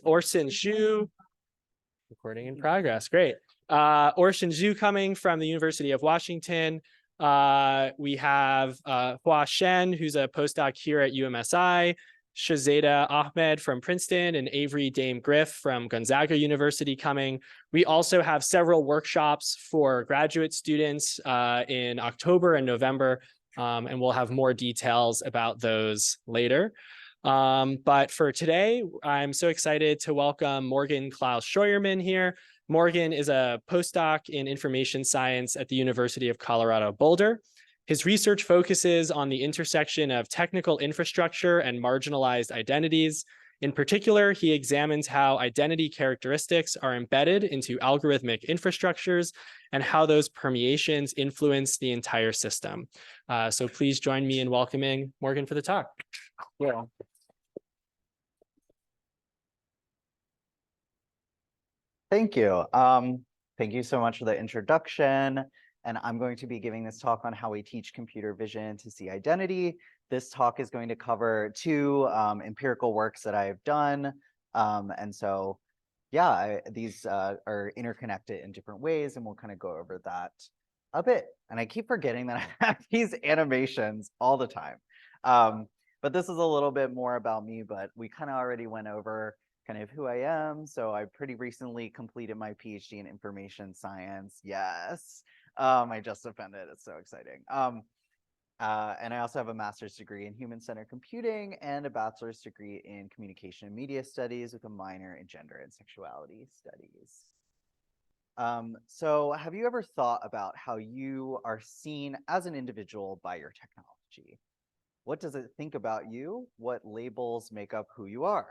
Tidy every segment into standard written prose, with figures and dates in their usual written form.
Orson Zhu, recording in progress, great. Orson Zhu coming from the University of Washington. We have Hua Shen, who's a postdoc here at UMSI, Shazeda Ahmed from Princeton, and Avery Dame Griff from Gonzaga University coming. We also have several workshops for graduate students in October and November, and we'll have more details about those later. But for today, I'm so excited to welcome Morgan Klaus Scheuerman here. Morgan is a postdoc in information science at the University of Colorado Boulder. His research focuses on the intersection of technical infrastructure and marginalized identities. In particular, he examines how identity characteristics are embedded into algorithmic infrastructures and how those permeations influence the entire system. So please join me in welcoming Morgan for the talk. Yeah. Thank you. Thank you so much for the introduction. And I'm going to be giving this talk on how we teach computer vision to see identity. This talk is going to cover two empirical works that I've done. And so, yeah, these are interconnected in different ways, and we'll kind of go over that a bit. And I keep forgetting that I have these animations all the time. But this is a little bit more about me, but we kind of already went over kind of who I am. So I pretty recently completed my PhD in information science. Yes. I just offended. It's so exciting. And I also have a master's degree in human-centered computing and a bachelor's degree in communication and media studies with a minor in gender and sexuality studies. So have you ever thought about how you are seen as an individual by your technology? What does it think about you? What labels make up who you are?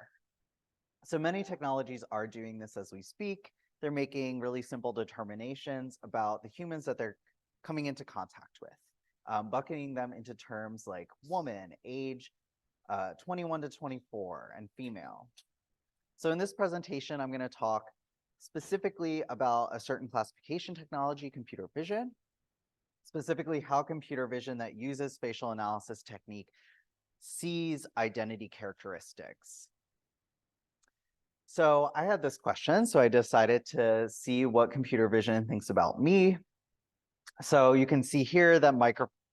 So many technologies are doing this as we speak. They're making really simple determinations about the humans that they're coming into contact with, bucketing them into terms like woman, age 21 to 24, and female. So in this presentation, I'm going to talk specifically about a certain classification technology, computer vision, specifically how computer vision that uses spatial analysis technique sees identity characteristics. So I had this question, so I decided to see what computer vision thinks about me. So you can see here that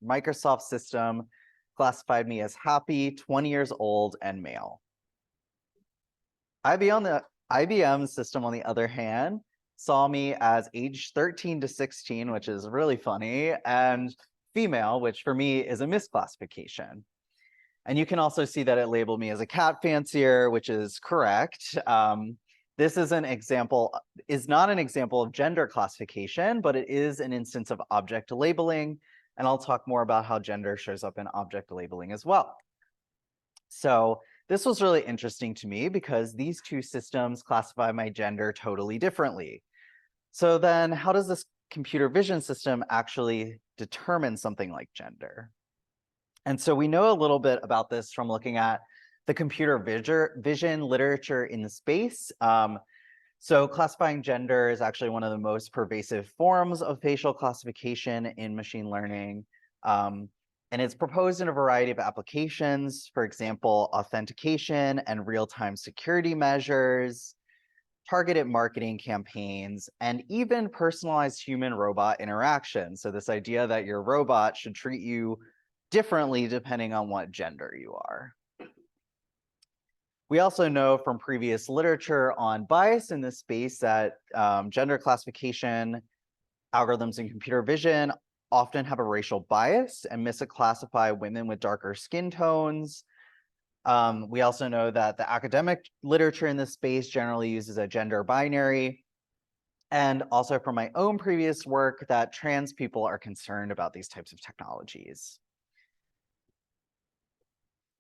Microsoft system classified me as happy, 20 years old, and male. IBM system, on the other hand, saw me as age 13 to 16, which is really funny, and female, which for me is a misclassification. And you can also see that it labeled me as a cat fancier, which is correct. This is not an example of gender classification, but it is an instance of object labeling. And I'll talk more about how gender shows up in object labeling as well. So this was really interesting to me because these two systems classify my gender totally differently. So then how does this computer vision system actually determine something like gender? And so we know a little bit about this from looking at the computer vision literature in the space. So classifying gender is actually one of the most pervasive forms of facial classification in machine learning. And it's proposed in a variety of applications, for example, authentication and real-time security measures, targeted marketing campaigns, and even personalized human-robot interaction. So this idea that your robot should treat you differently depending on what gender you are. We also know from previous literature on bias in this space that gender classification algorithms in computer vision often have a racial bias and misclassify women with darker skin tones. We also know that the academic literature in this space generally uses a gender binary. And also from my own previous work that trans people are concerned about these types of technologies.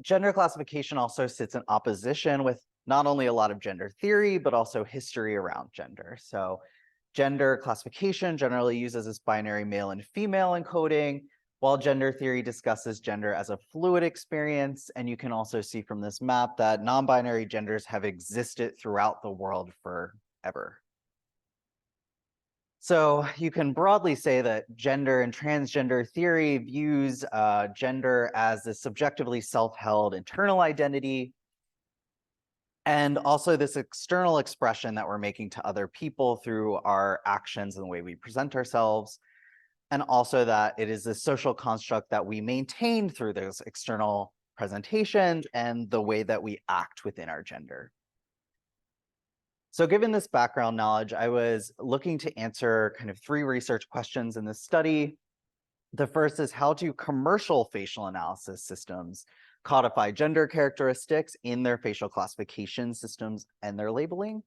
Gender classification also sits in opposition with not only a lot of gender theory, but also history around gender. So gender classification generally uses this binary male and female encoding, while gender theory discusses gender as a fluid experience. And you can also see from this map that non-binary genders have existed throughout the world forever. So you can broadly say that gender and transgender theory views gender as a subjectively self-held internal identity. And also this external expression that we're making to other people through our actions and the way we present ourselves. And also that it is this social construct that we maintain through those external presentations and the way that we act within our gender. So given this background knowledge, I was looking to answer kind of 3 research questions in this study. The first is, how do commercial facial analysis systems codify gender characteristics in their facial classification systems and their labeling?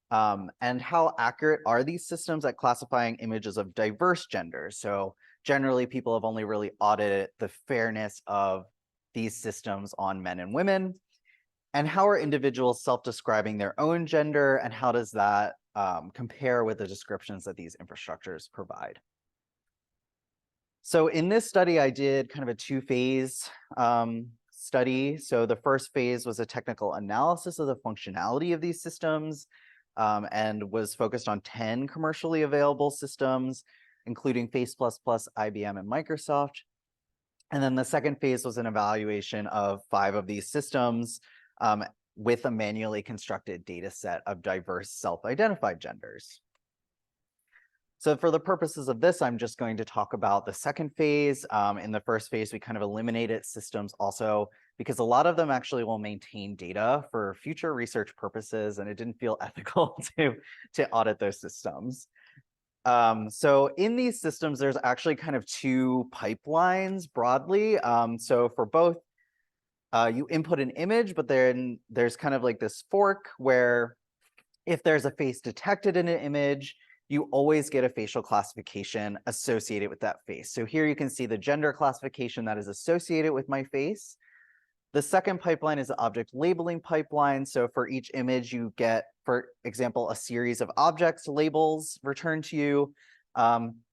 And how accurate are these systems at classifying images of diverse genders? So generally, people have only really audited the fairness of these systems on men and women. And how are individuals self-describing their own gender, and how does that compare with the descriptions that these infrastructures provide? So in this study, I did kind of a 2-phase study. So the first phase was a technical analysis of the functionality of these systems, and was focused on 10 commercially available systems, including Face++, IBM, and Microsoft. And then the second phase was an evaluation of 5 of these systems with a manually constructed data set of diverse self-identified genders. So for the purposes of this, I'm just going to talk about the second phase. In the first phase, we kind of eliminated systems also because a lot of them actually will maintain data for future research purposes, and it didn't feel ethical to audit those systems. So in these systems, there's actually kind of 2 pipelines broadly. So for both, you input an image, but then there's kind of like this fork where if there's a face detected in an image, you always get a facial classification associated with that face. So here you can see the gender classification that is associated with my face. The second pipeline is the object labeling pipeline. So for each image, you get, for example, a series of objects labels returned to you,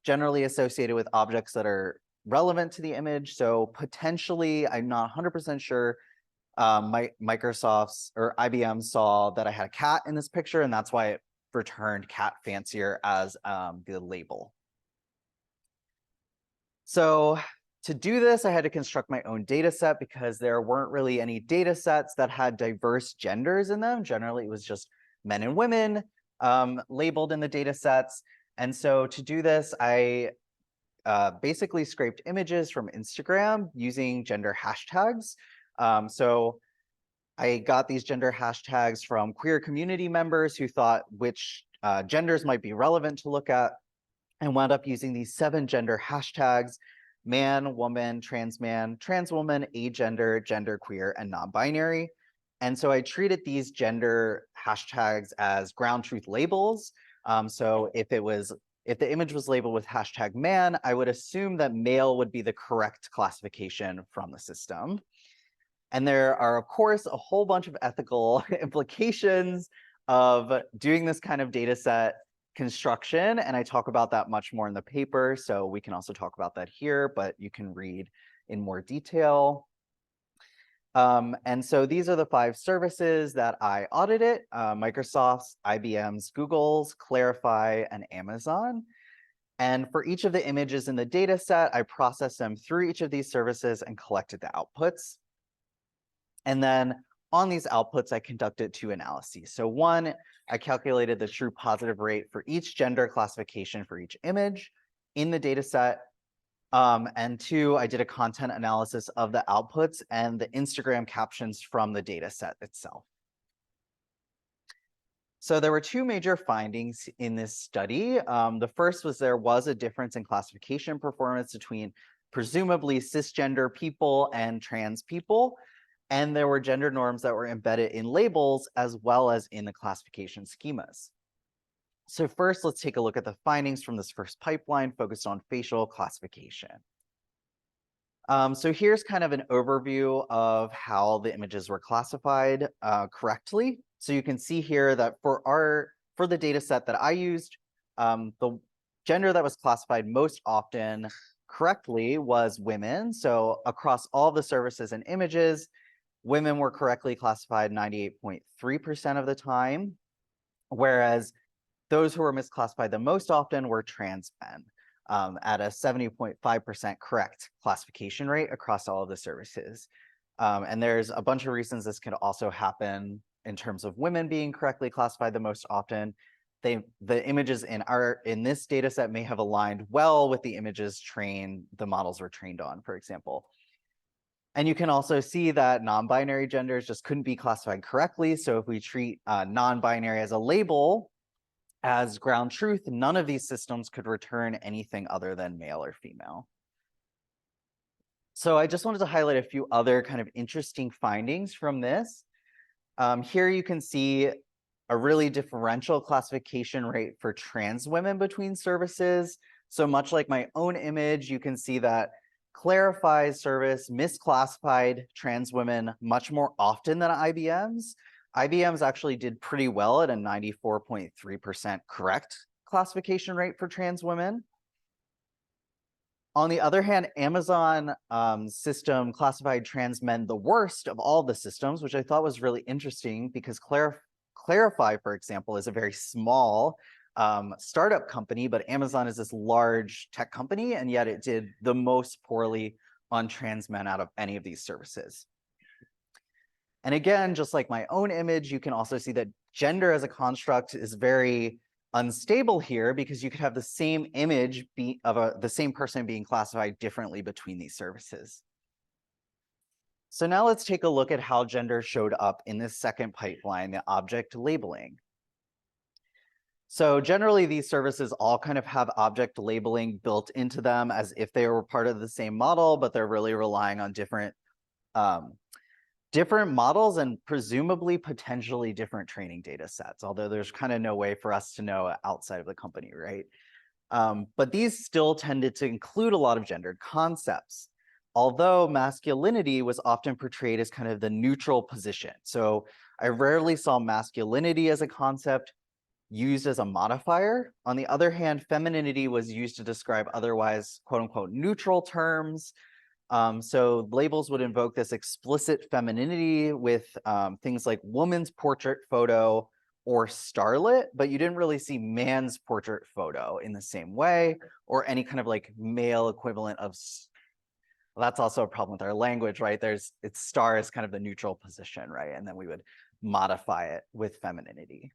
generally associated with objects that are relevant to the image. So potentially, I'm not 100% sure, Microsoft's or IBM saw that I had a cat in this picture, and that's why it returned cat fancier as the label. So to do this, I had to construct my own data set because there weren't really any data sets that had diverse genders in them. Generally, it was just men and women labeled in the data sets. And so to do this, I basically scraped images from Instagram using gender hashtags. So I got these gender hashtags from queer community members who thought which genders might be relevant to look at, and wound up using these 7 gender hashtags: man, woman, trans woman, agender, genderqueer, and non-binary. And so I treated these gender hashtags as ground truth labels. So if the image was labeled with hashtag man, I would assume that male would be the correct classification from the system. And there are, of course, a whole bunch of ethical implications of doing this kind of data set construction, and I talk about that much more in the paper, so we can also talk about that here, but you can read in more detail. And so these are the 5 services that I audited: Microsoft's, IBM's, Google's, Clarify, and Amazon. And for each of the images in the data set, I processed them through each of these services and collected the outputs. And then on these outputs, I conducted 2 analyses. So 1, I calculated the true positive rate for each gender classification for each image in the data set. And 2, I did a content analysis of the outputs and the Instagram captions from the data set itself. So there were 2 major findings in this study. The first was there was a difference in classification performance between presumably cisgender people and trans people. And there were gender norms that were embedded in labels as well as in the classification schemas. So first, let's take a look at the findings from this first pipeline focused on facial classification. So here's kind of an overview of how the images were classified correctly. So you can see here that for the data set that I used, the gender that was classified most often correctly was women. So across all the services and images, women were correctly classified 98.3% of the time, whereas those who were misclassified the most often were trans men at a 70.5% correct classification rate across all of the services. And there's a bunch of reasons this could also happen in terms of women being correctly classified the most often. The images in this data set may have aligned well with the images the models were trained on, for example. And you can also see that non-binary genders just couldn't be classified correctly. So if we treat non-binary as a label, as ground truth, none of these systems could return anything other than male or female. So I just wanted to highlight a few other kind of interesting findings from this. Here you can see a really differential classification rate for trans women between services. So much like my own image, you can see that Clarify's service misclassified trans women much more often than IBM's. IBM's actually did pretty well at a 94.3% correct classification rate for trans women. On the other hand, Amazon system classified trans men the worst of all the systems, which I thought was really interesting because Clarify, for example, is a very small startup company, but Amazon is this large tech company, and yet it did the most poorly on trans men out of any of these services. And again, just like my own image, you can also see that gender as a construct is very unstable here because you could have the same image the same person being classified differently between these services. So now let's take a look at how gender showed up in this second pipeline, the object labeling. So generally, these services all kind of have object labeling built into them as if they were part of the same model, but they're really relying on different models and presumably potentially different training data sets, although there's kind of no way for us to know outside of the company, right? But these still tended to include a lot of gendered concepts, although masculinity was often portrayed as kind of the neutral position. So I rarely saw masculinity as a concept used as a modifier. On the other hand, femininity was used to describe otherwise quote unquote neutral terms. So labels would invoke this explicit femininity with things like woman's portrait photo or starlet, but you didn't really see man's portrait photo in the same way, or any kind of like male equivalent of, well, that's also a problem with our language, right? It's star is kind of the neutral position, right? And then we would modify it with femininity.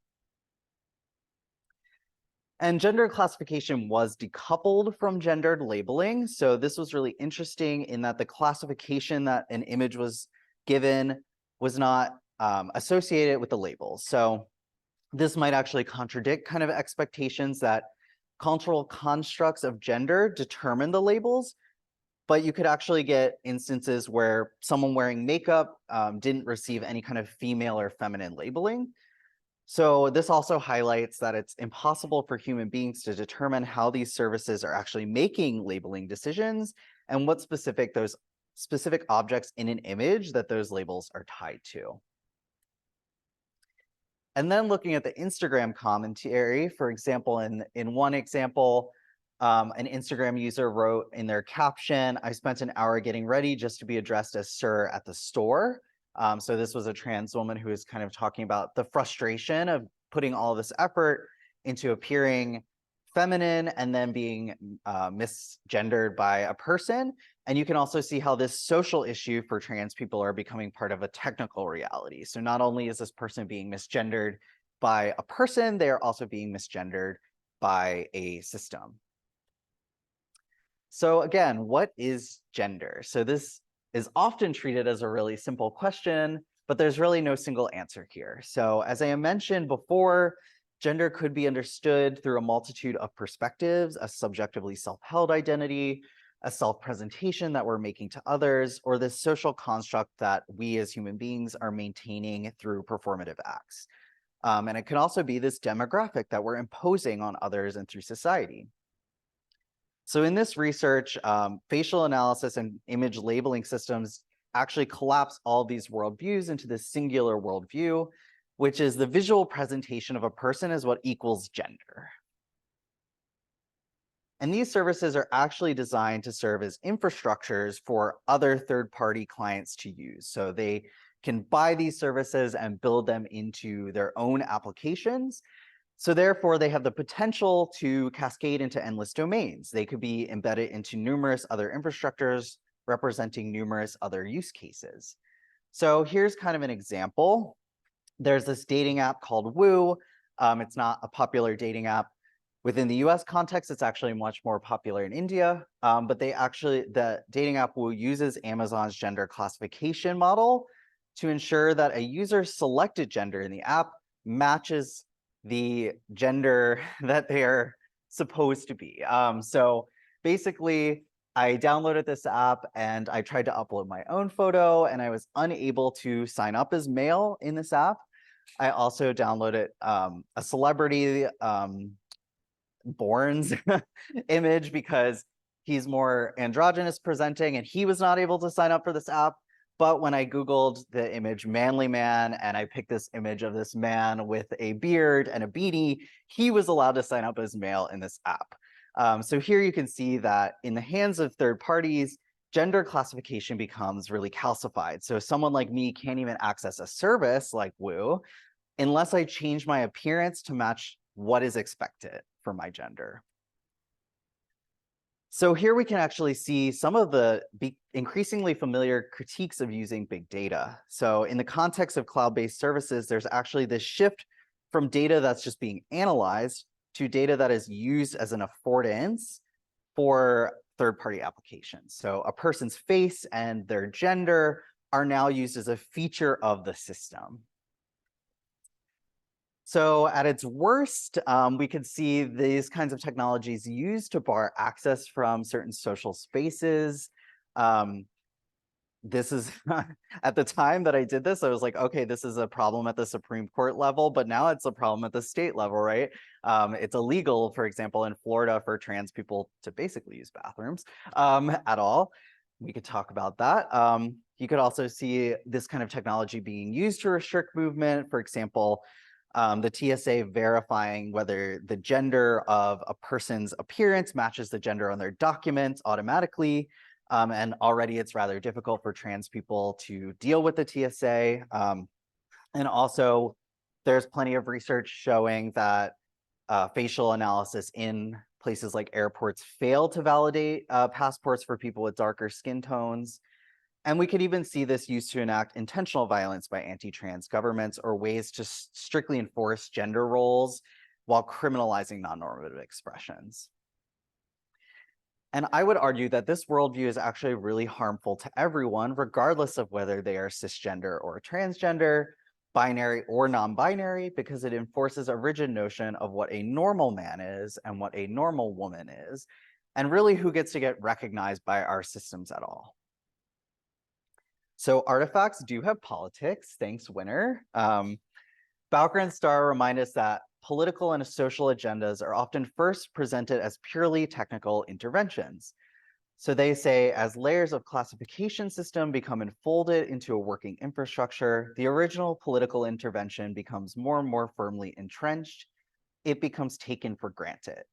And gender classification was decoupled from gendered labeling. So this was really interesting in that the classification that an image was given was not associated with the labels. So this might actually contradict kind of expectations that cultural constructs of gender determine the labels, but you could actually get instances where someone wearing makeup didn't receive any kind of female or feminine labeling. So this also highlights that it's impossible for human beings to determine how these services are actually making labeling decisions and what those specific objects in an image that those labels are tied to. And then looking at the Instagram commentary, for example, in one example, an Instagram user wrote in their caption, "I spent an hour getting ready just to be addressed as sir at the store." So this was a trans woman who was kind of talking about the frustration of putting all this effort into appearing feminine and then being misgendered by a person. And you can also see how this social issue for trans people are becoming part of a technical reality. So not only is this person being misgendered by a person, they are also being misgendered by a system. So again, what is gender? So this is often treated as a really simple question, but there's really no single answer here. So as I mentioned before, gender could be understood through a multitude of perspectives: a subjectively self-held identity, a self-presentation that we're making to others, or this social construct that we as human beings are maintaining through performative acts. And it can also be this demographic that we're imposing on others and through society. So in this research, facial analysis and image labeling systems actually collapse all these worldviews into this singular worldview, which is the visual presentation of a person as what equals gender. And these services are actually designed to serve as infrastructures for other third-party clients to use. So they can buy these services and build them into their own applications. So therefore, they have the potential to cascade into endless domains. They could be embedded into numerous other infrastructures representing numerous other use cases. So here's kind of an example. There's this dating app called Woo. It's not a popular dating app within the US context. It's actually much more popular in India. But the dating app Woo uses Amazon's gender classification model to ensure that a user's selected gender in the app matches the gender that they're supposed to be. So basically, I downloaded this app and I tried to upload my own photo, and I was unable to sign up as male in this app. I also downloaded a celebrity Born's image because he's more androgynous presenting, and he was not able to sign up for this app. But when I Googled the image manly man and I picked this image of this man with a beard and a beanie, he was allowed to sign up as male in this app. So here you can see that in the hands of third parties, gender classification becomes really calcified. So someone like me can't even access a service like Woo unless I change my appearance to match what is expected for my gender. So here we can actually see some of the increasingly familiar critiques of using big data. So in the context of cloud-based services, there's actually this shift from data that's just being analyzed to data that is used as an affordance for third-party applications. So a person's face and their gender are now used as a feature of the system. So at its worst, we could see these kinds of technologies used to bar access from certain social spaces. This is, at the time that I did this, I was like, okay, this is a problem at the Supreme Court level, but now it's a problem at the state level, right? It's illegal, for example, in Florida for trans people to basically use bathrooms at all. We could talk about that. You could also see this kind of technology being used to restrict movement. For example, the TSA verifying whether the gender of a person's appearance matches the gender on their documents automatically. And already it's rather difficult for trans people to deal with the TSA. And also there's plenty of research showing that facial analysis in places like airports fail to validate passports for people with darker skin tones. And we could even see this used to enact intentional violence by anti-trans governments or ways to strictly enforce gender roles while criminalizing non-normative expressions. And I would argue that this worldview is actually really harmful to everyone, regardless of whether they are cisgender or transgender, binary or non-binary, because it enforces a rigid notion of what a normal man is and what a normal woman is, and really who gets to get recognized by our systems at all. So artifacts do have politics, thanks, winner. Bowker and Starr remind us that political and social agendas are often first presented as purely technical interventions. So they say, as layers of classification system become enfolded into a working infrastructure, the original political intervention becomes more and more firmly entrenched. It becomes taken for granted.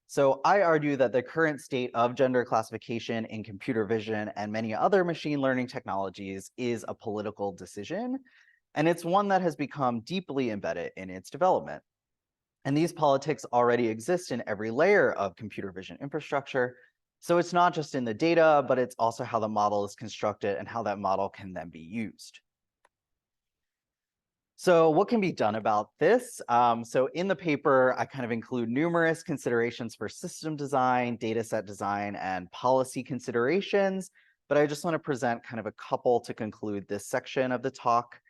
So I argue that the current state of gender classification in computer vision and many other machine learning technologies is a political decision, and it's one that has become deeply embedded in its development. And these politics already exist in every layer of computer vision infrastructure. So it's not just in the data, but it's also how the model is constructed and how that model can then be used. So what can be done about this? So in the paper, I kind of include numerous considerations for system design, data set design, and policy considerations, but I just want to present kind of a couple to conclude this section of the talk.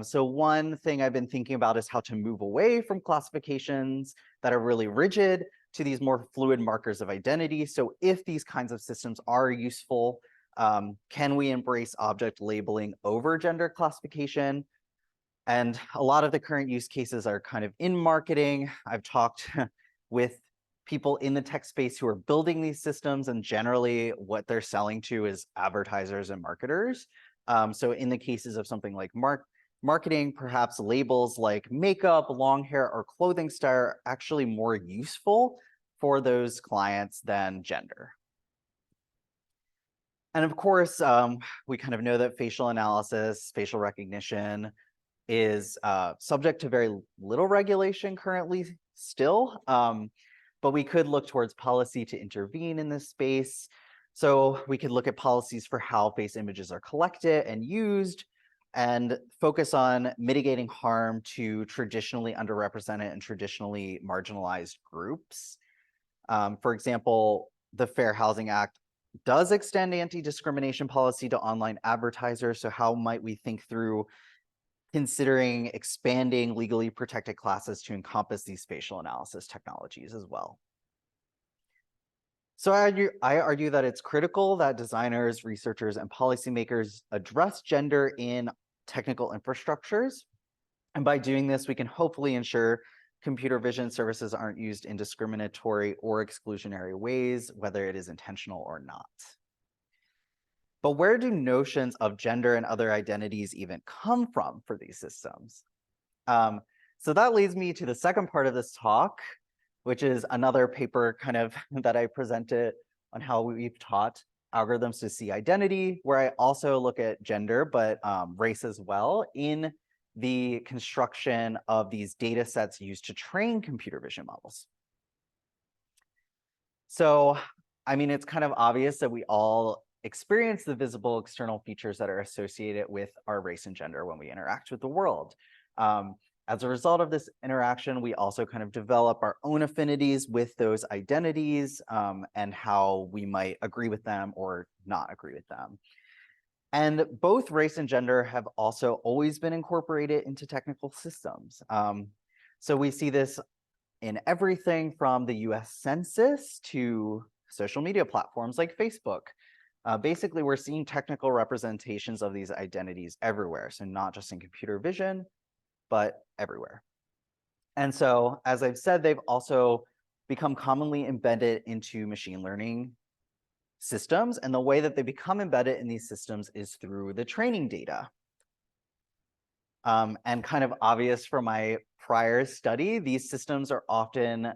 So one thing I've been thinking about is how to move away from classifications that are really rigid to these more fluid markers of identity. So if these kinds of systems are useful, can we embrace object labeling over gender classification? And a lot of the current use cases are kind of in marketing. I've talked with people in the tech space who are building these systems, and generally what they're selling to is advertisers and marketers. So in the cases of something like marketing, perhaps labels like makeup, long hair, or clothing style are actually more useful for those clients than gender. And of course, we kind of know that facial analysis, facial recognition, is subject to very little regulation currently still, but we could look towards policy to intervene in this space. So we could look at policies for how face images are collected and used, and focus on mitigating harm to traditionally underrepresented and traditionally marginalized groups. For example, the Fair Housing Act does extend anti-discrimination policy to online advertisers. So how might we think through considering expanding legally protected classes to encompass these spatial analysis technologies as well? So I argue that it's critical that designers, researchers, and policymakers address gender in technical infrastructures. And by doing this, we can hopefully ensure computer vision services aren't used in discriminatory or exclusionary ways, whether it is intentional or not. But where do notions of gender and other identities even come from for these systems? So that leads me to the second part of this talk, which is another paper kind of that I presented on how we've taught algorithms to see identity, where I also look at gender, but race as well in the construction of these data sets used to train computer vision models. So, I mean, it's kind of obvious that we all experience the visible external features that are associated with our race and gender when we interact with the world. As a result of this interaction, we also kind of develop our own affinities with those identities and how we might agree with them or not agree with them. And both race and gender have also always been incorporated into technical systems. So we see this in everything from the US Census to social media platforms like Facebook. Basically, we're seeing technical representations of these identities everywhere. So not just in computer vision, but everywhere. And so, as I've said, they've also become commonly embedded into machine learning systems. And the way that they become embedded in these systems is through the training data. And kind of obvious from my prior study, these systems are often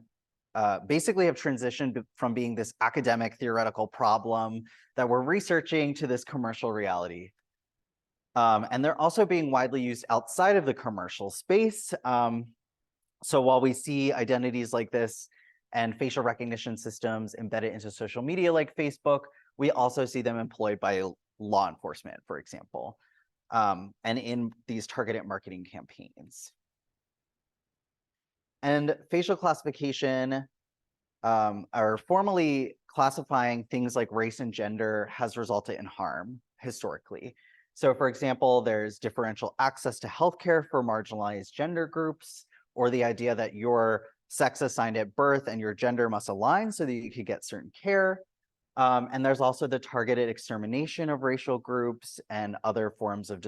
basically have transitioned from being this academic theoretical problem that we're researching to this commercial reality. And they're also being widely used outside of the commercial space. So while we see identities like this and facial recognition systems embedded into social media like Facebook, we also see them employed by law enforcement, for example, and in these targeted marketing campaigns. And facial classification, or formally classifying things like race and gender, has resulted in harm historically. So for example, there's differential access to healthcare for marginalized gender groups, or the idea that your sex assigned at birth and your gender must align so that you could get certain care. And there's also the targeted extermination of racial groups and other forms of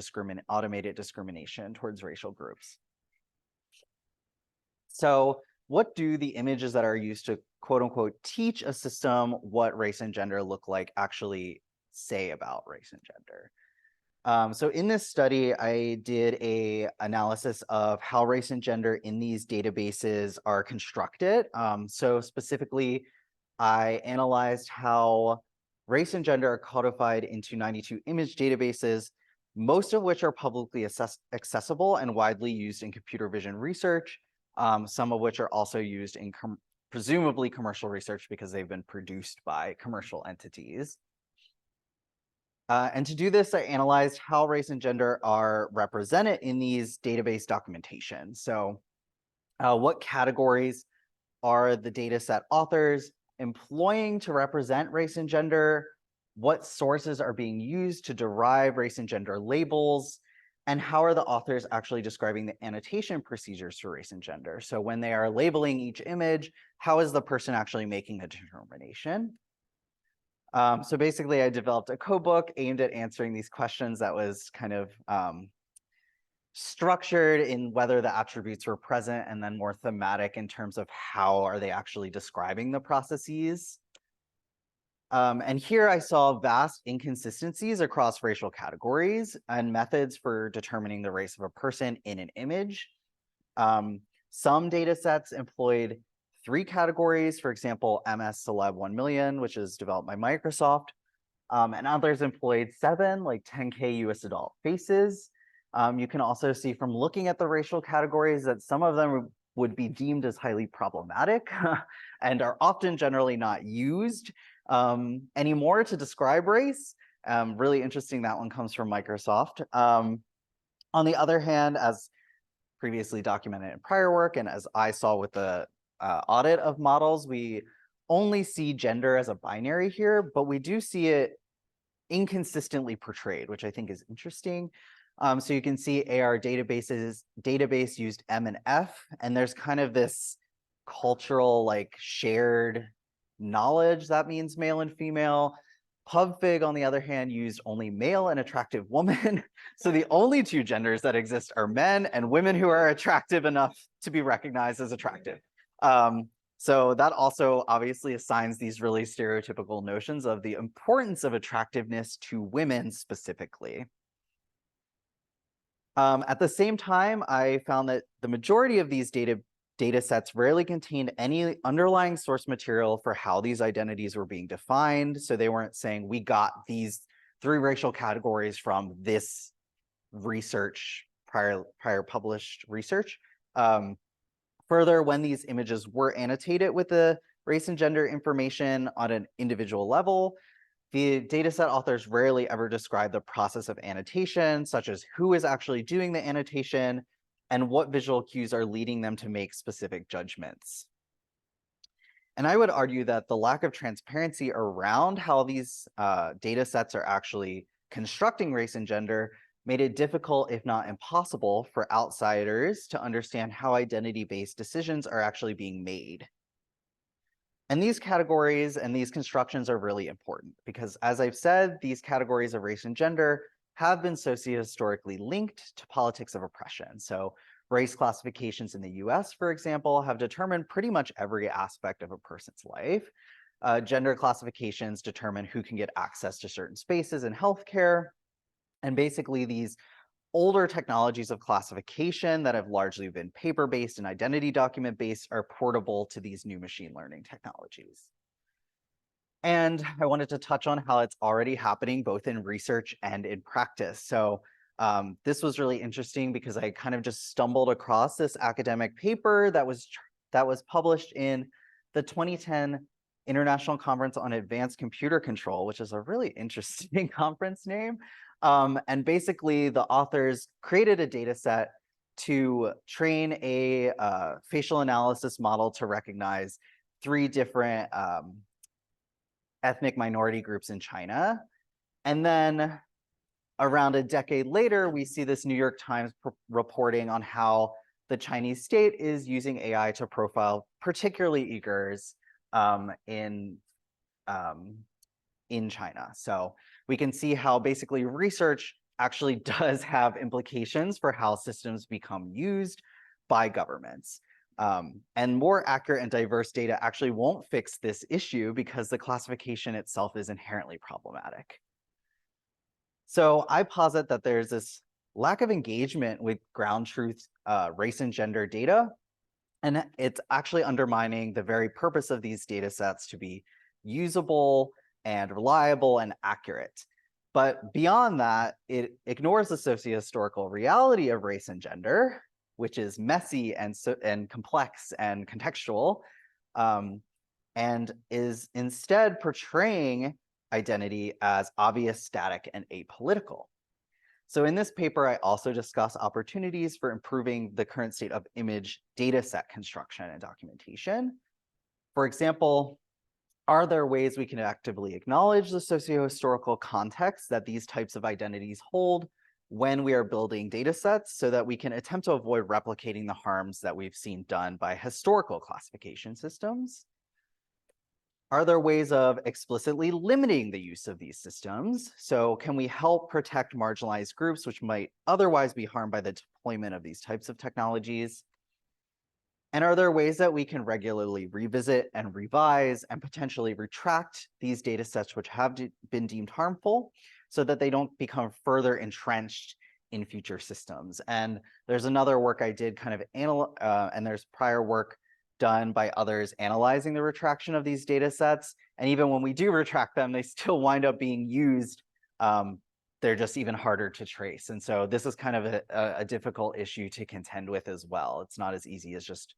automated discrimination towards racial groups. So what do the images that are used to quote unquote teach a system what race and gender look like actually say about race and gender? So in this study, I did an analysis of how race and gender in these databases are constructed. So specifically, I analyzed how race and gender are codified into 92 image databases, most of which are publicly accessible and widely used in computer vision research, some of which are also used in presumably commercial research because they've been produced by commercial entities. And to do this, I analyzed how race and gender are represented in these database documentation. So what categories are the dataset authors employing to represent race and gender? What sources are being used to derive race and gender labels? And how are the authors actually describing the annotation procedures for race and gender? So when they are labeling each image, how is the person actually making the determination? So basically, I developed a code book aimed at answering these questions that was kind of structured in whether the attributes were present and then more thematic in terms of how are they actually describing the processes. And here I saw vast inconsistencies across racial categories and methods for determining the race of a person in an image. Some data sets employed 3 categories, for example, MS Celeb 1 million, which is developed by Microsoft, and others employed 7, like 10K US adult faces. You can also see from looking at the racial categories that some of them would be deemed as highly problematic and are often generally not used anymore to describe race. Really interesting, that one comes from Microsoft. On the other hand, as previously documented in prior work, and as I saw with the audit of models, we only see gender as a binary here, but we do see it inconsistently portrayed, which I think is interesting. So you can see AR database used M and F, and there's kind of this cultural like shared knowledge that means male and female. PubFig, on the other hand, used only male and attractive woman. So the only two genders that exist are men and women who are attractive enough to be recognized as attractive. So that also obviously assigns these really stereotypical notions of the importance of attractiveness to women specifically. At the same time, I found that the majority of these data sets rarely contained any underlying source material for how these identities were being defined. So they weren't saying we got these 3 racial categories from this research, prior published research. Further, when these images were annotated with the race and gender information on an individual level, the dataset authors rarely ever describe the process of annotation, such as who is actually doing the annotation and what visual cues are leading them to make specific judgments. And I would argue that the lack of transparency around how these data sets are actually constructing race and gender made it difficult, if not impossible, for outsiders to understand how identity-based decisions are actually being made. And these categories and these constructions are really important because, as I've said, these categories of race and gender have been socio-historically linked to politics of oppression. So race classifications in the US, for example, have determined pretty much every aspect of a person's life. Gender classifications determine who can get access to certain spaces in healthcare. And basically these older technologies of classification that have largely been paper-based and identity document-based are portable to these new machine learning technologies. And I wanted to touch on how it's already happening both in research and in practice. So this was really interesting because I kind of just stumbled across this academic paper that was published in the 2010 International Conference on Advanced Computer Control, which is a really interesting conference name. And basically, the authors created a data set to train a facial analysis model to recognize 3 different ethnic minority groups in China. And then around a decade later, we see this New York Times reporting on how the Chinese state is using AI to profile particularly Uyghurs in China. So we can see how basically research actually does have implications for how systems become used by governments. And more accurate and diverse data actually won't fix this issue because the classification itself is inherently problematic. So I posit that there's this lack of engagement with ground truth race and gender data, and it's actually undermining the very purpose of these data sets to be usable and reliable and accurate. But beyond that, it ignores the socio-historical reality of race and gender, which is messy and complex and contextual, and is instead portraying identity as obvious, static, and apolitical. So in this paper, I also discuss opportunities for improving the current state of image data set construction and documentation. For example, are there ways we can actively acknowledge the socio-historical context that these types of identities hold when we are building data sets so that we can attempt to avoid replicating the harms that we've seen done by historical classification systems? Are there ways of explicitly limiting the use of these systems? So can we help protect marginalized groups which might otherwise be harmed by the deployment of these types of technologies? And are there ways that we can regularly revisit and revise and potentially retract these data sets which have been deemed harmful so that they don't become further entrenched in future systems? And there's another work I did kind of and there's prior work done by others analyzing the retraction of these data sets. And even when we do retract them, they still wind up being used. They're just even harder to trace. And so this is kind of a difficult issue to contend with as well. It's not as easy as just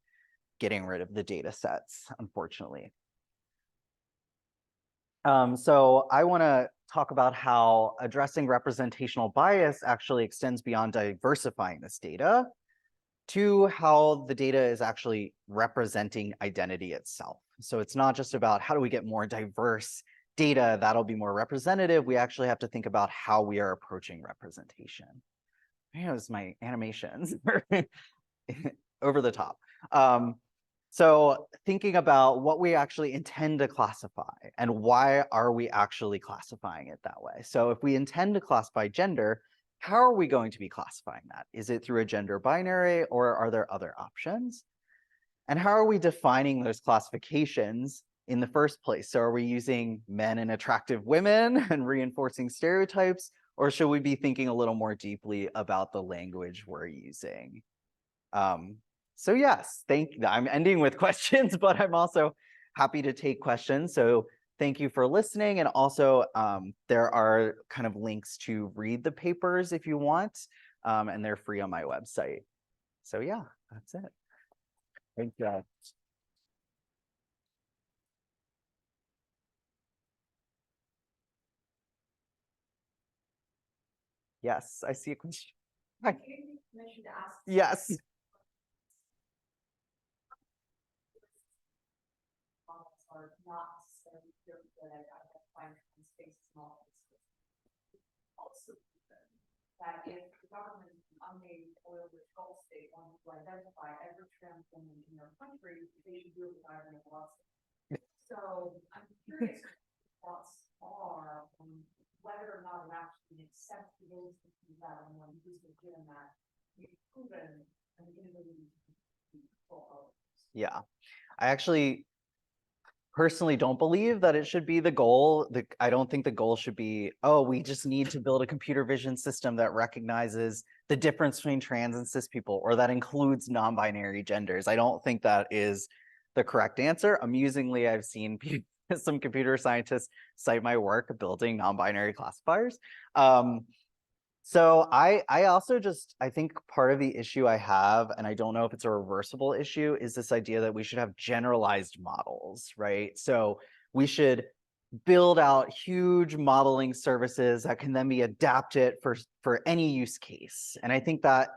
getting rid of the data sets, unfortunately. So I want to talk about how addressing representational bias actually extends beyond diversifying this data to how the data is actually representing identity itself. So it's not just about how do we get more diverse data that'll be more representative. We actually have to think about how we are approaching representation. Man, it was my animations over the top. So thinking about what we actually intend to classify and why are we actually classifying it that way? So if we intend to classify gender, how are we going to be classifying that? Is it through a gender binary or are there other options? And how are we defining those classifications in the first place? So are we using men and attractive women and reinforcing stereotypes, or should we be thinking a little more deeply about the language we're using? So yes, I'm ending with questions, but I'm also happy to take questions. So thank you for listening. And also there are kind of links to read the papers if you want, and they're free on my website. So yeah, that's it. Thank you. Yes, I see a question. Hi. Yes. Are not necessarily good at identifying space small spaces. Also, that if the government is an unnamed oil-rich Gulf state wanted to identify every trans woman in their country, they should do it with Ivan and So I'm curious what thoughts are on whether or not it actually acceptable to do that and when who's given that you've proven an inability to control. Yeah, I actually personally don't believe that it should be the goal. I don't think the goal should be, oh, we just need to build a computer vision system that recognizes the difference between trans and cis people, or that includes non-binary genders. I don't think that is the correct answer. Amusingly, I've seen some computer scientists cite my work building non-binary classifiers. So I also I think part of the issue I have, and I don't know if it's a reversible issue, is this idea that we should have generalized models, right? So we should build out huge modeling services that can then be adapted for any use case. And I think that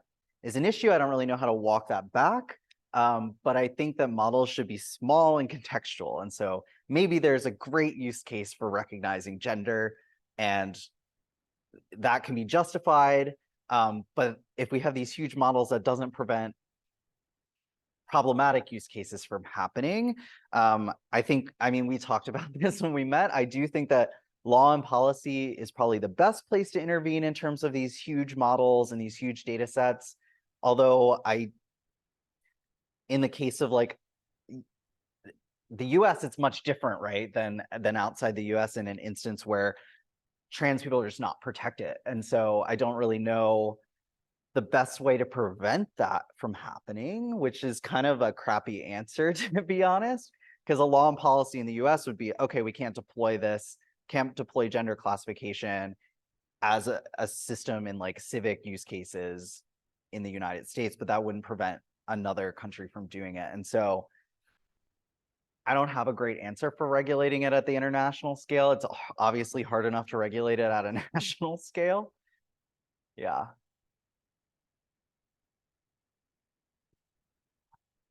is an issue. I don't really know how to walk that back. But I think that models should be small and contextual. And so maybe there's a great use case for recognizing gender, and that can be justified. But if we have these huge models, that doesn't prevent problematic use cases from happening. I mean, we talked about this when we met. I do think that law and policy is probably the best place to intervene in terms of these huge models and these huge data sets. Although in the case of like the US, it's much different, right, than outside the US in an instance where trans people are just not protected. And so I don't really know the best way to prevent that from happening, which is kind of a crappy answer, to be honest, because a law and policy in the US would be, okay, we can't deploy gender classification as a system in like civic use cases in the United States, but that wouldn't prevent another country from doing it. And so I don't have a great answer for regulating it at the international scale. It's obviously hard enough to regulate it at a national scale. Yeah.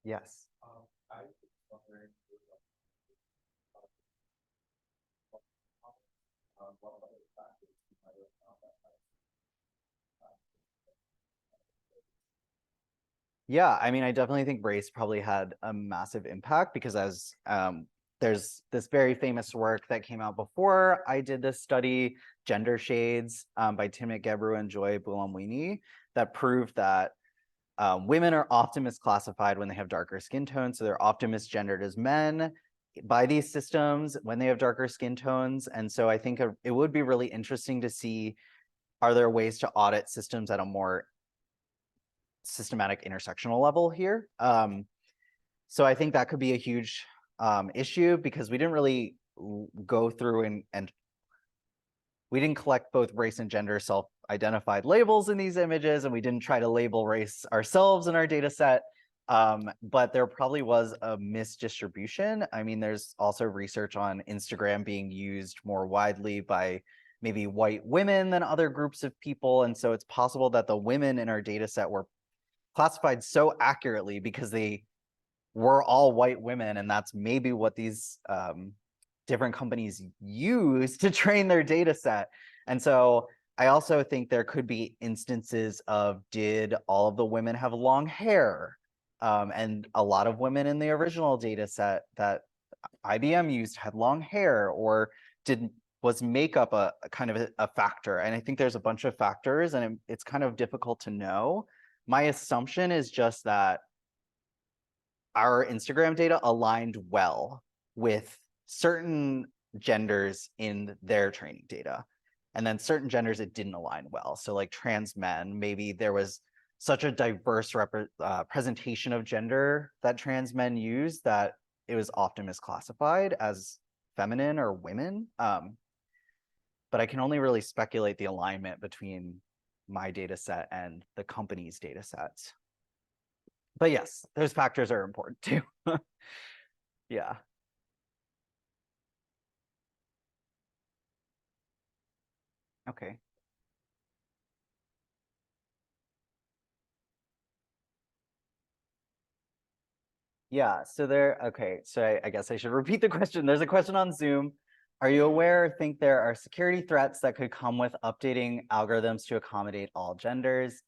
Yes. I was wondering what other factors you might have found that. Yeah, I mean, I definitely think race probably had a massive impact because as there's this very famous work that came out before I did this study, Gender Shades, by Timnit Gebru and Joy Buolamwini, that proved that women are often misclassified when they have darker skin tones. So they're often misgendered as men by these systems when they have darker skin tones. And so I think it would be really interesting to see, are there ways to audit systems at a more systematic intersectional level here? So I think that could be a huge issue because we didn't really go through and we didn't collect both race and gender self-identified labels in these images, and we didn't try to label race ourselves in our data set. But there probably was a misdistribution. I mean, there's also research on Instagram being used more widely by maybe white women than other groups of people. And so it's possible that the women in our data set were classified so accurately because they were all white women. And that's maybe what these different companies use to train their data set. And so I also think there could be instances of, did all of the women have long hair? And a lot of women in the original data set that IBM used had long hair, or was makeup a kind of a factor? And I think there's a bunch of factors, and it's kind of difficult to know. My assumption is just that our Instagram data aligned well with certain genders in their training data. And then certain genders, it didn't align well. So like trans men, maybe there was such a diverse presentation of gender that trans men use that it was often misclassified as feminine or women. But I can only really speculate the alignment between my data set and the company's data sets. But yes, those factors are important too. Yeah. Okay. Yeah, so okay, so I guess I should repeat the question. There's a question on Zoom. Are you aware or think there are security threats that could come with updating algorithms to accommodate all genders?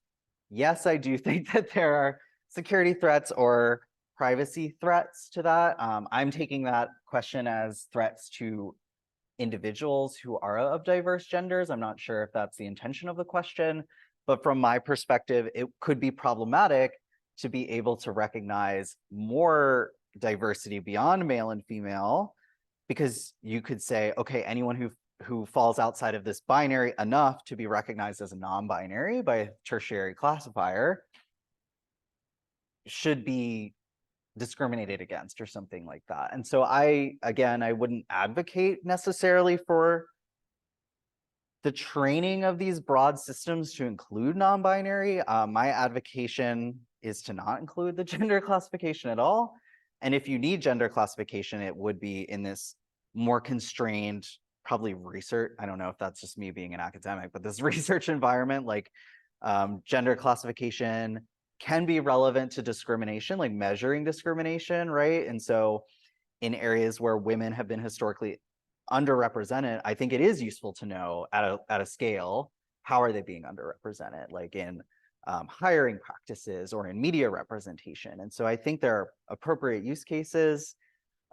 Yes, I do think that there are security threats or privacy threats to that. I'm taking that question as threats to individuals who are of diverse genders. I'm not sure if that's the intention of the question, but from my perspective, it could be problematic to be able to recognize more diversity beyond male and female, because you could say, okay, anyone who falls outside of this binary enough to be recognized as a non-binary by a tertiary classifier should be discriminated against or something like that. And so I wouldn't advocate necessarily for the training of these broad systems to include non-binary. My advocation is to not include the gender classification at all. And if you need gender classification, it would be in this more constrained, probably research. I don't know if that's just me being an academic, but this research environment, like gender classification can be relevant to discrimination, like measuring discrimination, right? And so in areas where women have been historically underrepresented, I think it is useful to know at a scale, how are they being underrepresented, like in hiring practices or in media representation. And so I think there are appropriate use cases.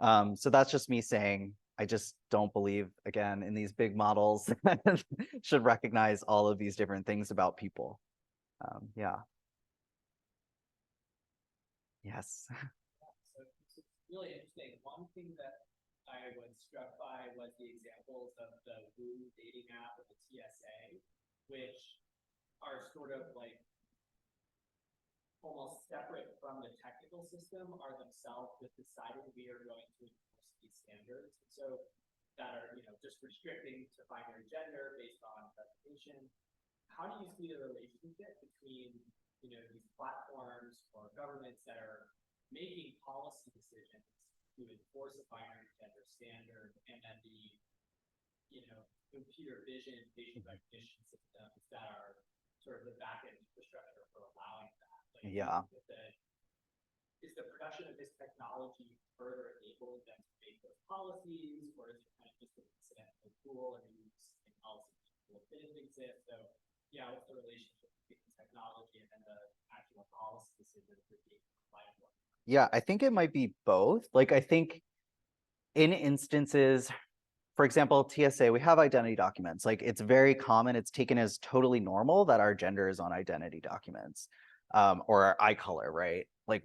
So that's just me saying, I just don't believe, again, in these big models should recognize all of these different things about people. Yeah. Yes. So it's really interesting. One thing that I was struck by was the examples of the Woo dating app and the TSA, which are sort of like almost separate from the technical system, are themselves just deciding we are going to enforce these standards. So that are, just restricting to binary gender based on presentation. How do you see the relationship between these platforms or governments that are making policy decisions to enforce a binary gender standard, and then the computer vision, facial recognition systems that are sort of the back-end infrastructure for allowing that? Like, yeah. Is the production of this technology further enabling them to make those policies, or is it kind of just an incidental tool and use technology that didn't exist? So yeah, what's the relationship between the technology and then the actual policy decisions that being applied for? Yeah, I think it might be both. Like, I think in instances, for example, TSA, we have identity documents. Like, it's very common, it's taken as totally normal that our gender is on identity documents, or our eye color, right? Like,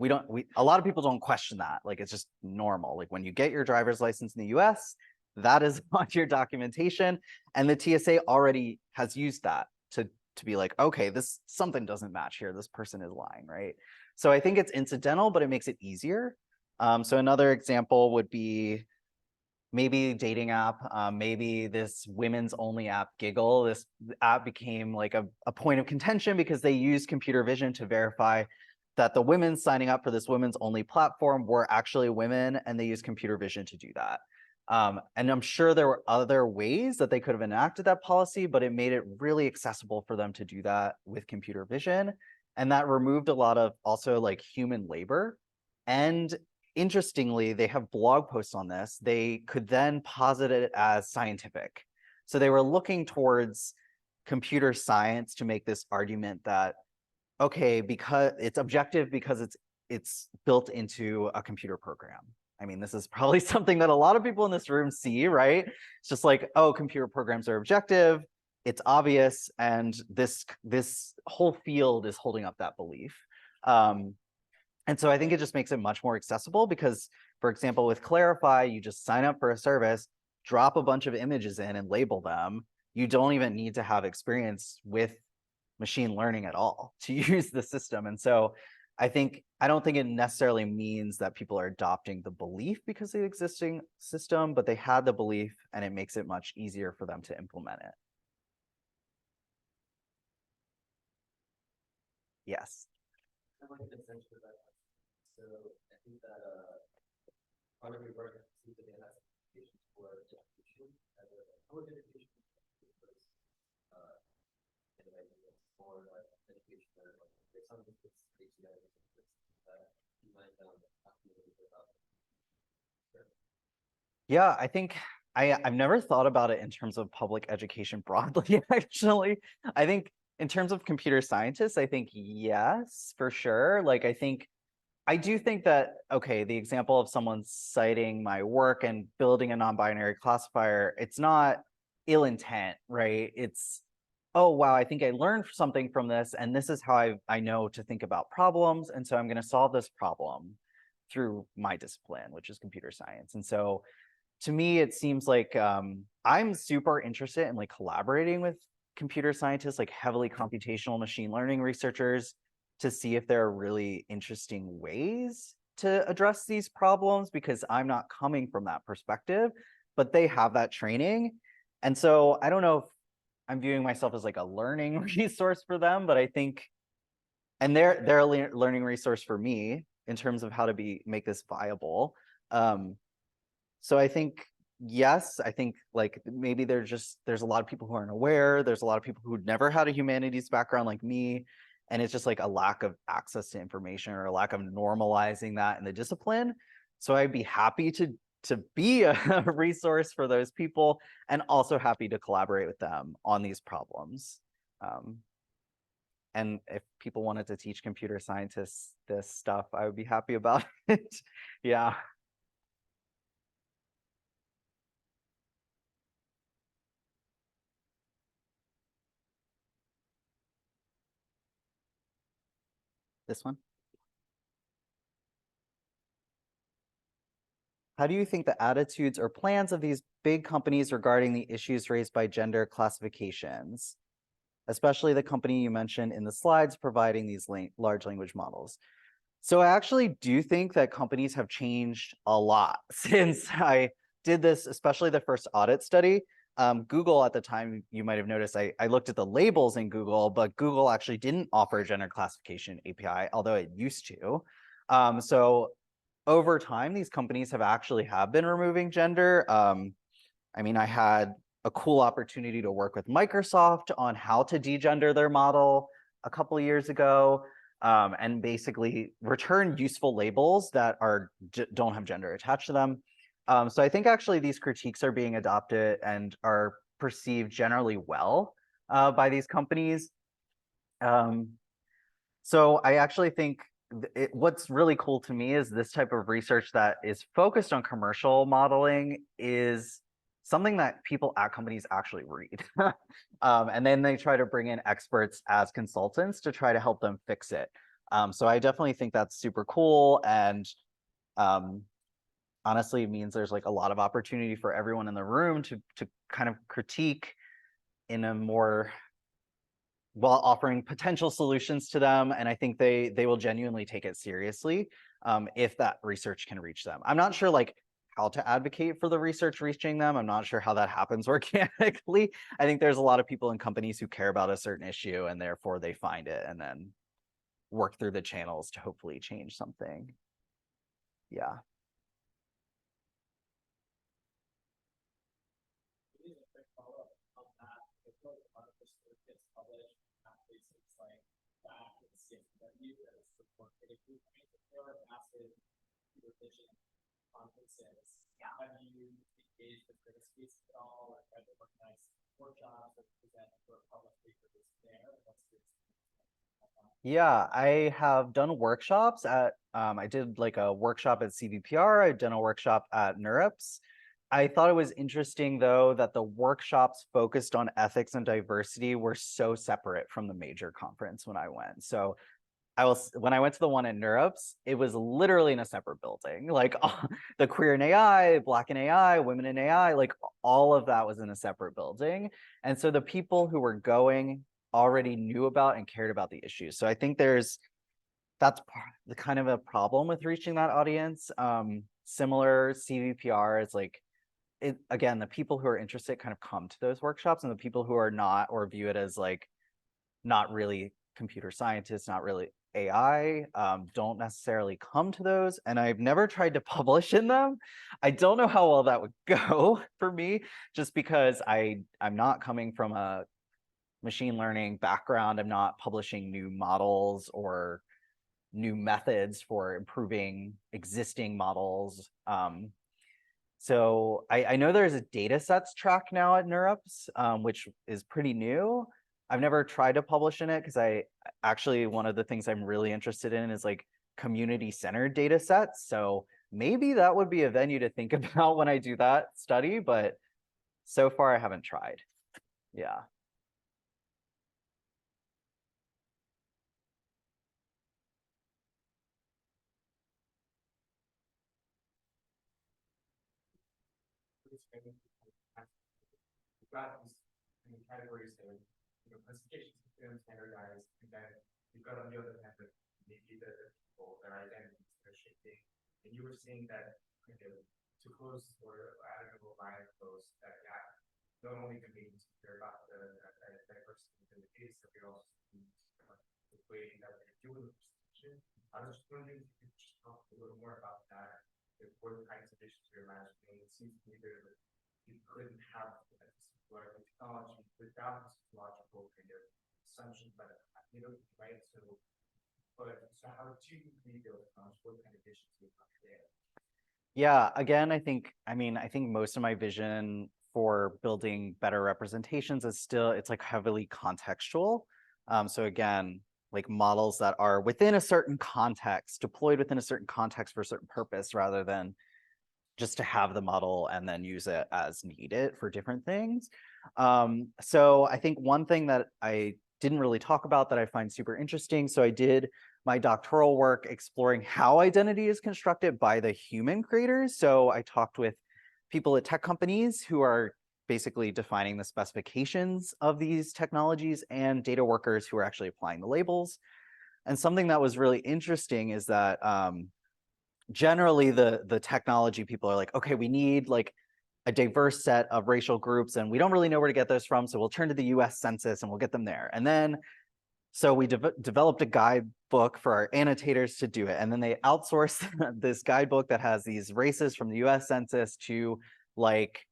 a lot of people don't question that. Like, it's just normal. Like, when you get your driver's license in the US, that is on your documentation. And the TSA already has used that to be like, okay, something doesn't match here. This person is lying, right? So I think it's incidental, but it makes it easier. So another example would be maybe dating app, maybe this women's only app, Giggle. This app became like a point of contention because they use computer vision to verify that the women signing up for this women's only platform were actually women, and they used computer vision to do that. And I'm sure there were other ways that they could have enacted that policy, but it made it really accessible for them to do that with computer vision. And that removed a lot of also like human labor. And interestingly, they have blog posts on this. They could then posit it as scientific. So they were looking towards computer science to make this argument that, okay, because it's objective because it's built into a computer program. I mean, this is probably something that a lot of people in this room see, right? It's just like, oh, computer programs are objective, it's obvious, and this whole field is holding up that belief. And so I think it just makes it much more accessible because, for example, with Clarify, you just sign up for a service, drop a bunch of images in and label them. You don't even need to have experience with machine learning at all to use the system. And so I don't think it necessarily means that people are adopting the belief because of the existing system, but they had the belief and it makes it much easier for them to implement it. Yes. So I think that part of your work seems to be an application for education as a public education for education or there's some that you might talk a little bit about. Sure. Yeah, I think I've never thought about it in terms of public education broadly, actually. I think in terms of computer scientists, I think yes, for sure. Like I do think that, okay, the example of someone citing my work and building a non-binary classifier, it's not ill intent, right? It's, oh, wow, I think I learned something from this, and this is how I know to think about problems, and so I'm going to solve this problem through my discipline, which is computer science. And so to me, it seems like I'm super interested in like collaborating with computer scientists, like heavily computational machine learning researchers, to see if there are really interesting ways to address these problems, because I'm not coming from that perspective, but they have that training. And so I don't know if I'm viewing myself as like a learning resource for them, but I think, and they're a learning resource for me in terms of how to make this viable. So I think, yes, I think like maybe there's a lot of people who aren't aware. There's a lot of people who never had a humanities background like me. And it's just like a lack of access to information or a lack of normalizing that in the discipline. So I'd be happy to be a resource for those people, and also happy to collaborate with them on these problems. And if people wanted to teach computer scientists this stuff, I would be happy about it. Yeah. This one. How do you think the attitudes or plans of these big companies regarding the issues raised by gender classifications, especially the company you mentioned in the slides providing these large language models? So I actually do think that companies have changed a lot since I did this, especially the first audit study. Google at the time, you might have noticed, I looked at the labels in Google, but Google actually didn't offer a gender classification API, although it used to. So over time, these companies have been removing gender. I mean, I had a cool opportunity to work with Microsoft on how to degender their model a couple of years ago, and basically return useful labels that don't have gender attached to them. So I think actually these critiques are being adopted and are perceived generally well by these companies. So I actually think what's really cool to me is this type of research that is focused on commercial modeling is something that people at companies actually read. And then they try to bring in experts as consultants to try to help them fix it. So I definitely think that's super cool. And honestly, it means there's like a lot of opportunity for everyone in the room to kind of critique in a more, while offering potential solutions to them. And I think they will genuinely take it seriously if that research can reach them. I'm not sure like how to advocate for the research reaching them. I'm not sure how that happens organically. I think there's a lot of people in companies who care about a certain issue and therefore they find it and then work through the channels to hopefully change something. Yeah. Maybe a quick follow-up on that. I feel like a lot of this work gets published at places like that and CSW that is support critically. I mean, there are massive revision conferences. Yeah. Have you engaged with critics at all, or tried to organize workshops or present or publish papers there? What's your Yeah, I have done workshops at, I did like a workshop at CVPR, I've done a workshop at NeurIPS. I thought it was interesting though that the workshops focused on ethics and diversity were so separate from the major conference when I went. So when I went to the one at NeurIPS, it was literally in a separate building. Like the queer in AI, Black in AI, women in AI, like all of that was in a separate building. And so the people who were going already knew about and cared about the issues. So I think that's the kind of a problem with reaching that audience. Similar CVPR is like, again, the people who are interested kind of come to those workshops, and the people who are not, or view it as like not really computer scientists, not really AI, don't necessarily come to those. And I've never tried to publish in them. I don't know how well that would go for me, just because I'm not coming from a machine learning background. I'm not publishing new models or new methods for improving existing models. So I know there's a data sets track now at NeurIPS, which is pretty new. I've never tried to publish in it because actually one of the things I'm really interested in is like community-centered data sets. So maybe that would be a venue to think about when I do that study, but so far I haven't tried. Yeah. We've got these categories that classifications system standardized, and then you've got on the other hand maybe the people, their identities, their shifting, and you were saying that to close or I don't know line close that gap, not only can we care about the diversity within the case, but we also see the way that they're doing the presentation. I was just wondering if you could just talk a little more about that. What kinds of issues you're imagining? It seems to me that you couldn't have technology without this logical kind of assumption, but right? So how do you rebuild technology? What kind of issues do you have there? Yeah, again, I think most of my vision for building better representations is it's like heavily contextual. So again, like models that are within a certain context, deployed within a certain context for a certain purpose, rather than just to have the model and then use it as needed for different things. So I think one thing that I didn't really talk about that I find super interesting. So I did my doctoral work exploring how identity is constructed by the human creators. So I talked with people at tech companies who are basically defining the specifications of these technologies, and data workers who are actually applying the labels. And something that was really interesting is that generally the technology people are like, okay, we need like a diverse set of racial groups, and we don't really know where to get those from, so we'll turn to the US Census and we'll get them there. And then so we developed a guidebook for our annotators to do it, and then they outsourced this guidebook that has these races from the US Census to like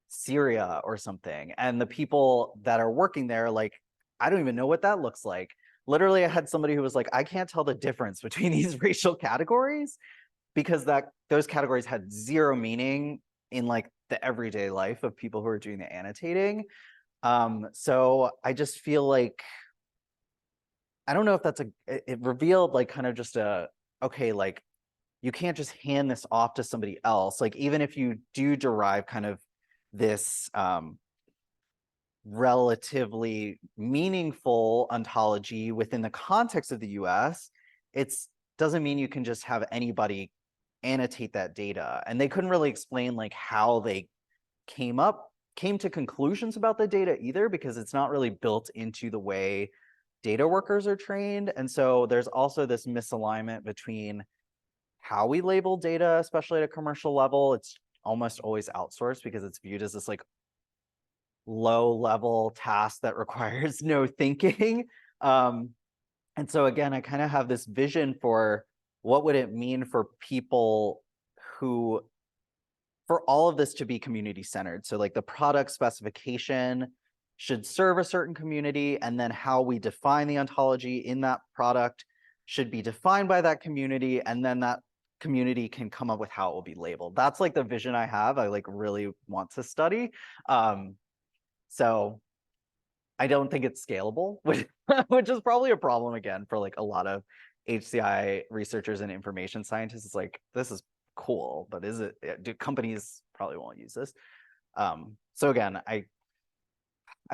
Syria or something. And the people that are working there, like, I don't even know what that looks like. Literally, I had somebody who was like, I can't tell the difference between these racial categories, because those categories had zero meaning in like the everyday life of people who are doing the annotating. So I just feel like, I don't know if it revealed like kind of just okay, like you can't just hand this off to somebody else. Like even if you do derive kind of this relatively meaningful ontology within the context of the US, it doesn't mean you can just have anybody annotate that data. And they couldn't really explain like how they came to conclusions about the data either, because it's not really built into the way data workers are trained. And so there's also this misalignment between how we label data, especially at a commercial level. It's almost always outsourced because it's viewed as this like low level task that requires no thinking. And so again, I kind of have this vision for what would it mean for people who, for all of this to be community centered. So like the product specification should serve a certain community, and then how we define the ontology in that product should be defined by that community, and then that community can come up with how it will be labeled. That's like the vision I have. I like really want to study. So I don't think it's scalable, which is probably a problem again for like a lot of HCI researchers and information scientists. It's like, this is cool, but is it, do companies probably won't use this? So again, I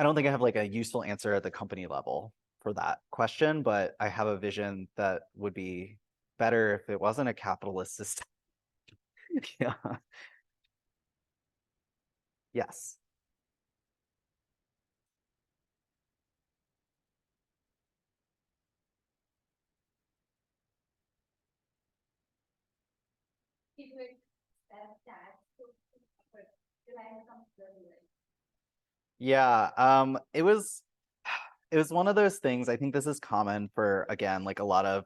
don't think I have like a useful answer at the company level for that question, but I have a vision that would be better if it wasn't a capitalist system. Yeah. Yes. Yeah, it was one of those things. I think this is common for, again, like a lot of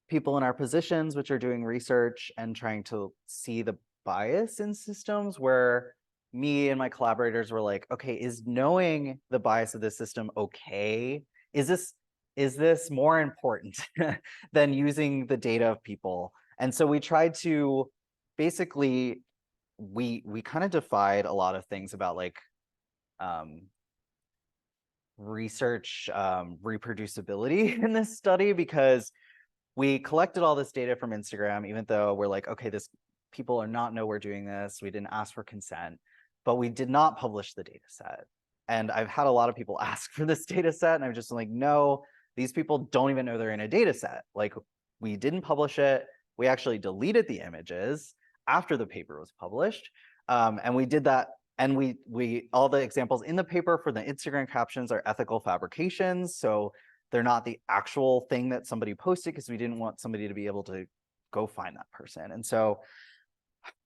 people in our positions, which are doing research and trying to see the bias in systems, where me and my collaborators were like, okay, is knowing the bias of the system okay? Is this more important than using the data of people? And so we tried to basically, we kind of defied a lot of things about like research reproducibility in this study, because we collected all this data from Instagram, even though we're like, okay, people are not know we're doing this. We didn't ask for consent, but we did not publish the data set. And I've had a lot of people ask for this data set, and I'm just like, no, these people don't even know they're in a data set. Like, we didn't publish it. We actually deleted the images after the paper was published. And we did that. And we all the examples in the paper for the Instagram captions are ethical fabrications. So they're not the actual thing that somebody posted, because we didn't want somebody to be able to go find that person. And so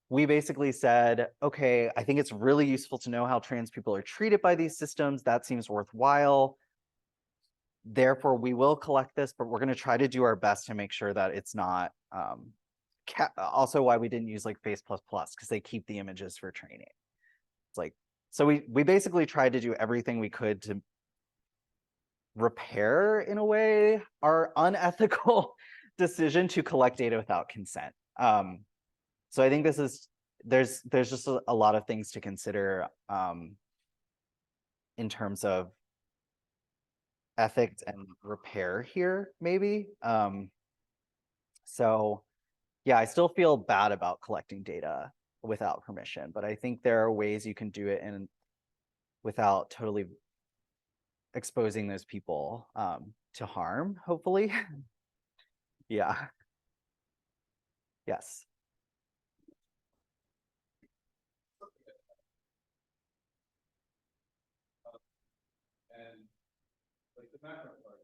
we basically said, okay, I think it's really useful to know how trans people are treated by these systems. That seems worthwhile. Therefore, we will collect this, but we're going to try to do our best to make sure that it's not. Also, why we didn't use like Face++, because they keep the images for training. It's like, so we basically tried to do everything we could to repair, in a way, our unethical decision to collect data without consent. So I think there's just a lot of things to consider in terms of ethics and repair here, maybe. So yeah, I still feel bad about collecting data without permission, but I think there are ways you can do it without totally exposing those people to harm, hopefully. Yeah. Yes. And like the macro part.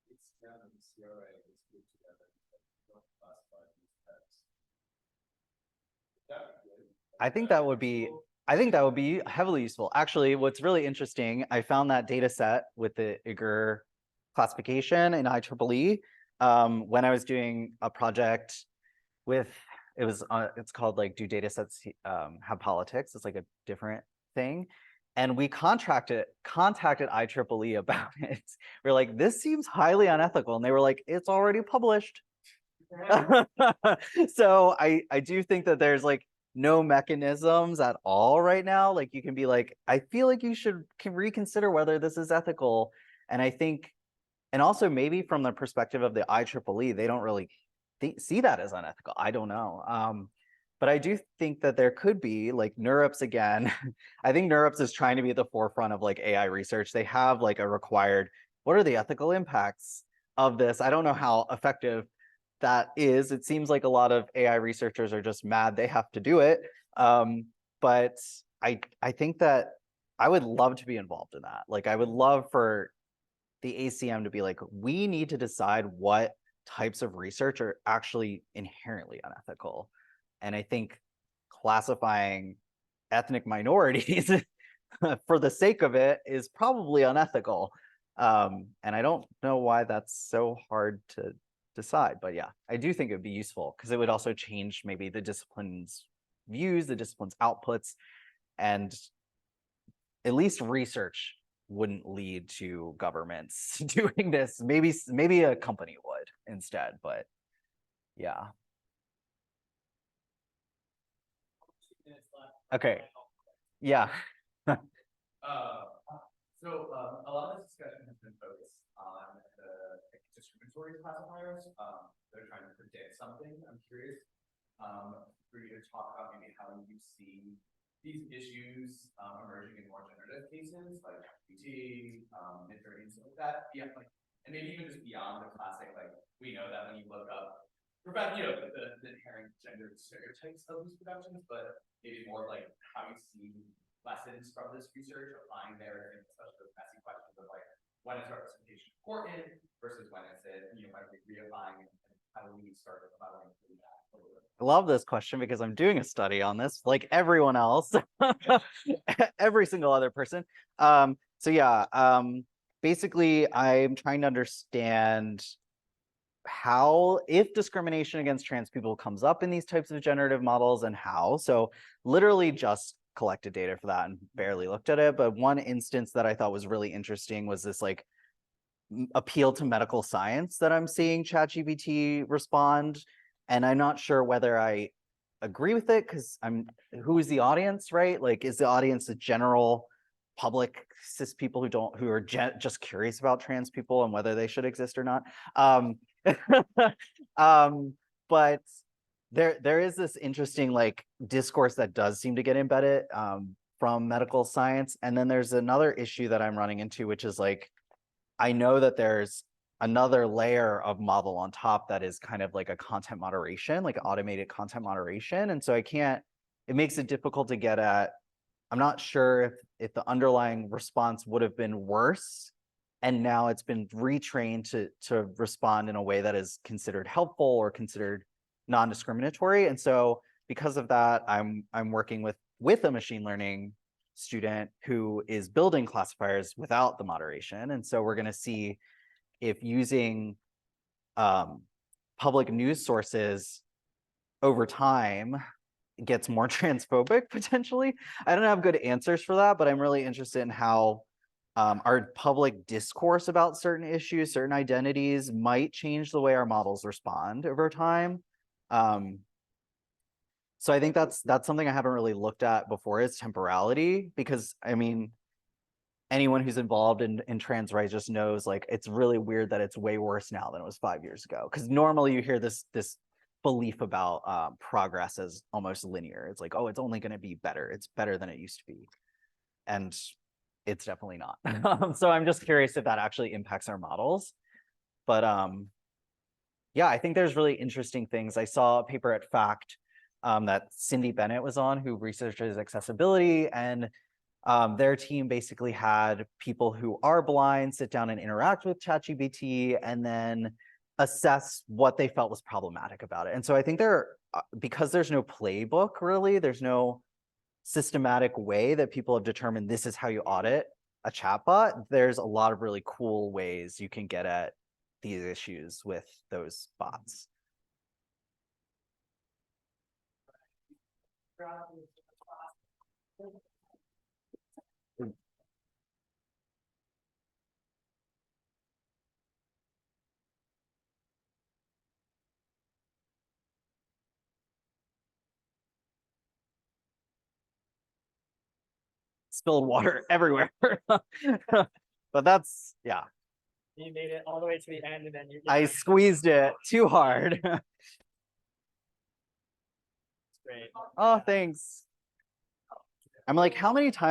It's down in the CRA is grouped together, don't classify these texts. I think that would be heavily useful. Actually, what's really interesting, I found that data set with the IGR classification in IEEE when I was doing a project with, it's called like, do data sets have politics? It's like a different thing. And we contacted IEEE about it. We're like, this seems highly unethical. And they were like, it's already published. So I do think that there's like no mechanisms at all right now. Like, you can be like, I feel like you can reconsider whether this is ethical. And I think, and also maybe from the perspective of the IEEE, they don't really see that as unethical. I don't know. But I do think that there could be, like, NeurIPS again. I think NeurIPS is trying to be at the forefront of like AI research. They have like a required, what are the ethical impacts of this? I don't know how effective that is. It seems like a lot of AI researchers are just mad they have to do it. But I think that I would love to be involved in that. Like, I would love for the ACM to be like, we need to decide what types of research are actually inherently unethical. And I think classifying ethnic minorities for the sake of it is probably unethical. And I don't know why that's so hard to decide, but yeah, I do think it would be useful because it would also change maybe the discipline's views, the discipline's outputs, and at least research wouldn't lead to governments doing this. Maybe a company would instead, but yeah. Okay. Yeah. A lot of this discussion has been focused on the discriminatory classifiers. They're trying to predict something. I'm curious for you to talk about maybe how you see these issues emerging in more generative cases like GPT, midjourney, and stuff like that. Yeah, like, and maybe even just beyond the classic, like we know that when you look up, the inherent gender stereotypes of these productions, but maybe more like how you see lessons from this research applying there, and especially those messy questions of like when is representation important versus when is it, might be reifying, and how do we start allowing for that a little bit? I love this question because I'm doing a study on this, like everyone else, every single other person. So yeah, basically I'm trying to understand if discrimination against trans people comes up in these types of generative models and how. So literally just collected data for that and barely looked at it. But one instance that I thought was really interesting was this like appeal to medical science that I'm seeing ChatGPT respond. And I'm not sure whether I agree with it because who is the audience, right? Like, is the audience the general public cis people who are just curious about trans people and whether they should exist or not? But there is this interesting like discourse that does seem to get embedded from medical science. And then there's another issue that I'm running into, which is like, I know that there's another layer of model on top that is kind of like a content moderation, like automated content moderation. And so it makes it difficult to get at. I'm not sure if the underlying response would have been worse, and now it's been retrained to respond in a way that is considered helpful or considered non-discriminatory. And so because of that, I'm working with a machine learning student who is building classifiers without the moderation. And so we're going to see if using public news sources over time gets more transphobic potentially. I don't have good answers for that, but I'm really interested in how our public discourse about certain issues, certain identities might change the way our models respond over time. So I think that's something I haven't really looked at before, is temporality, because I mean, anyone who's involved in trans rights just knows like it's really weird that it's way worse now than it was 5 years ago. Because normally you hear this belief about progress as almost linear. It's like, oh, it's only going to be better. It's better than it used to be. And it's definitely not. So I'm just curious if that actually impacts our models. But yeah, I think there's really interesting things. I saw a paper at FACT that Cindy Bennett was on, who researches accessibility, and their team basically had people who are blind sit down and interact with ChatGPT and then assess what they felt was problematic about it. And so I think because there's no playbook really, there's no systematic way that people have determined this is how you audit a chatbot. There's a lot of really cool ways you can get at these issues with those bots. Spilled water everywhere. But that's, yeah. You made it all the way to the end, and then I squeezed it too hard. Great. Oh, thanks. I'm like, how many times